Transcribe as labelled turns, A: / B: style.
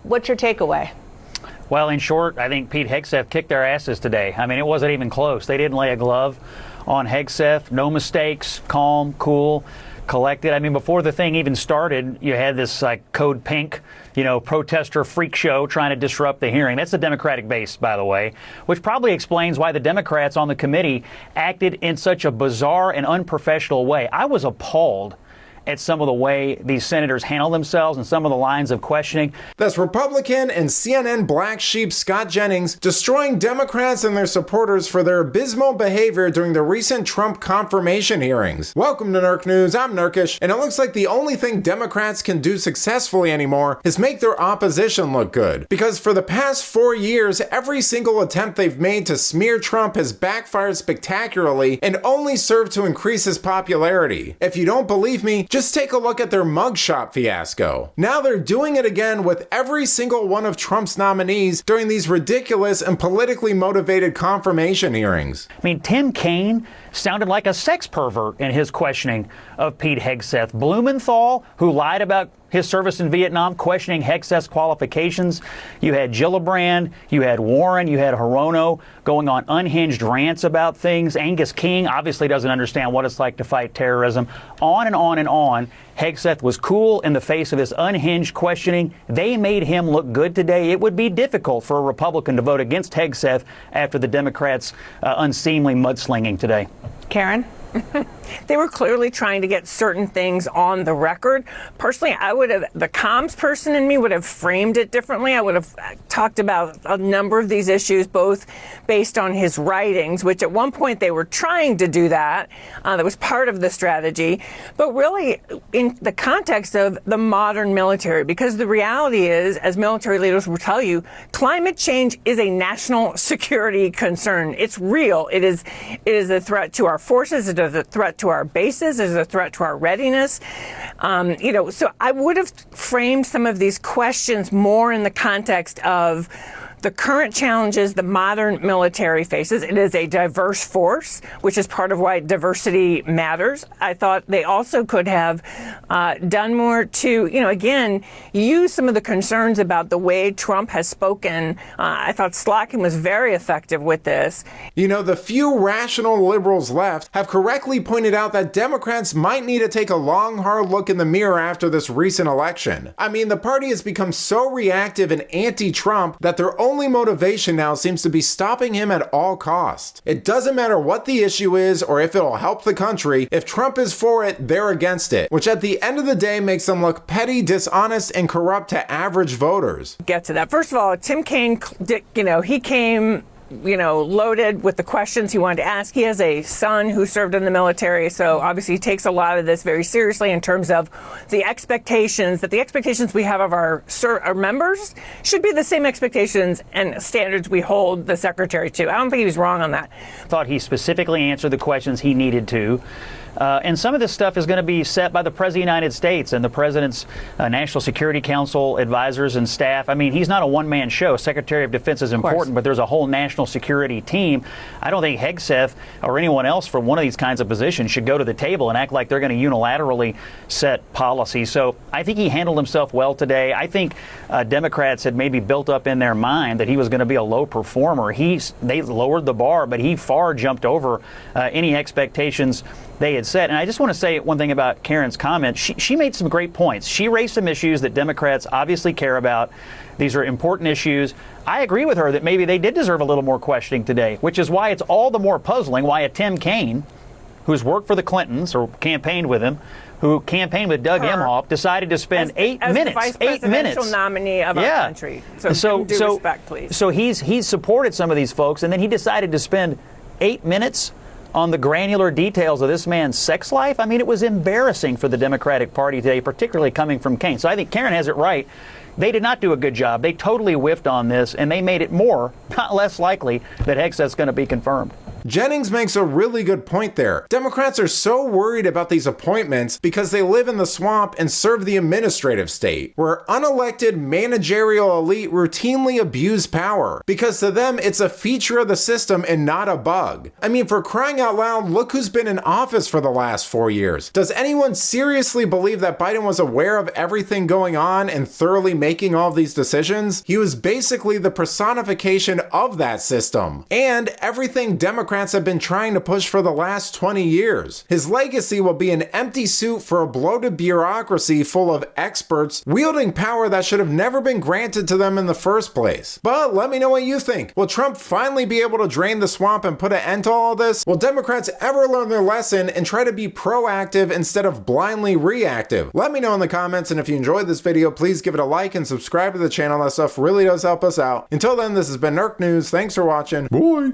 A: What's your takeaway?
B: Well, in short, I think Pete Hegseth kicked their asses today. I mean, it wasn't even close. They didn't lay a glove on Hegseth. No mistakes, calm, cool, collected. I mean, before the thing even started, you had this like Code Pink, protester freak show trying to disrupt the hearing. That's the Democratic base, by the way, which probably explains why the Democrats on the committee acted in such a bizarre and unprofessional way. I was appalled at some of the way these senators handle themselves and some of the lines of questioning.
C: That's Republican and CNN black sheep Scott Jennings destroying Democrats and their supporters for their abysmal behavior during the recent Trump confirmation hearings. Welcome to Nerk News, I'm Nerkish, and it looks like the only thing Democrats can do successfully anymore is make their opposition look good. Because for the past 4 years, every single attempt they've made to smear Trump has backfired spectacularly and only served to increase his popularity. If you don't believe me, just take a look at their mugshot fiasco. Now they're doing it again with every single one of Trump's nominees during these ridiculous and politically motivated confirmation hearings.
B: I mean, Tim Kaine sounded like a sex pervert in his questioning of Pete Hegseth. Blumenthal, who lied about his service in Vietnam, questioning Hegseth's qualifications. You had Gillibrand, you had Warren, you had Hirono going on unhinged rants about things. Angus King obviously doesn't understand what it's like to fight terrorism. On and on and on. Hegseth was cool in the face of this unhinged questioning. They made him look good today. It would be difficult for a Republican to vote against Hegseth after the Democrats' unseemly mudslinging today.
A: Karen?
D: They were clearly trying to get certain things on the record. Personally, the comms person in me would have framed it differently. I would have talked about a number of these issues, both based on his writings, which at one point they were trying to do that. That was part of the strategy, but really in the context of the modern military, because the reality is, as military leaders will tell you, climate change is a national security concern. It's real. It is a threat to our forces. It is a threat to our bases. It is a threat to our readiness. So I would have framed some of these questions more in the context of the current challenges the modern military faces. It is a diverse force, which is part of why diversity matters. I thought they also could have done more to, again, use some of the concerns about the way Trump has spoken. I thought Slotkin was very effective with this.
C: The few rational liberals left have correctly pointed out that Democrats might need to take a long, hard look in the mirror after this recent election. I mean, the party has become so reactive and anti-Trump that their only motivation now seems to be stopping him at all costs. It doesn't matter what the issue is or if it'll help the country. If Trump is for it, they're against it, which at the end of the day makes them look petty, dishonest, and corrupt to average voters.
D: Get to that. First of all, Tim Kaine, he came loaded with the questions he wanted to ask. He has a son who served in the military, so obviously he takes a lot of this very seriously in terms of the expectations we have of our members should be the same expectations and standards we hold the secretary to. I don't think he was wrong on that.
B: Thought he specifically answered the questions he needed to. And some of this stuff is going to be set by the President of the United States and the President's National Security Council advisors and staff. I mean, he's not a one-man show. Secretary of Defense is important, but there's a whole national security team. I don't think Hegseth or anyone else from one of these kinds of positions should go to the table and act like they're going to unilaterally set policy. So I think he handled himself well today. I think Democrats had maybe built up in their mind that he was going to be a low performer. They lowered the bar, but he far jumped over any expectations they had said. And I just want to say one thing about Karen's comment. She made some great points. She raised some issues that Democrats obviously care about. These are important issues. I agree with her that maybe they did deserve a little more questioning today, which is why it's all the more puzzling why a Tim Kaine, who's worked for the Clintons or campaigned with him, who campaigned with Doug Emhoff, decided to spend 8 minutes.
D: As the vice presidential nominee of our country. So due respect, please.
B: So he's supported some of these folks, and then he decided to spend 8 minutes on the granular details of this man's sex life. I mean, it was embarrassing for the Democratic Party today, particularly coming from Kaine. So I think Karen has it right. They did not do a good job. They totally whiffed on this, and they made it more, not less likely, that Hegseth's going to be confirmed.
C: Jennings makes a really good point there. Democrats are so worried about these appointments because they live in the swamp and serve the administrative state, where unelected managerial elite routinely abuse power, because to them it's a feature of the system and not a bug. I mean, for crying out loud, look who's been in office for the last 4 years. Does anyone seriously believe that Biden was aware of everything going on and thoroughly making all of these decisions? He was basically the personification of that system, and everything Democrats have been trying to push for the last 20 years. His legacy will be an empty suit for a bloated bureaucracy full of experts wielding power that should have never been granted to them in the first place. But let me know what you think. Will Trump finally be able to drain the swamp and put an end to all this? Will Democrats ever learn their lesson and try to be proactive instead of blindly reactive? Let me know in the comments, and if you enjoyed this video, please give it a like and subscribe to the channel. That stuff really does help us out. Until then, this has been Nerk News. Thanks for watching. Bye!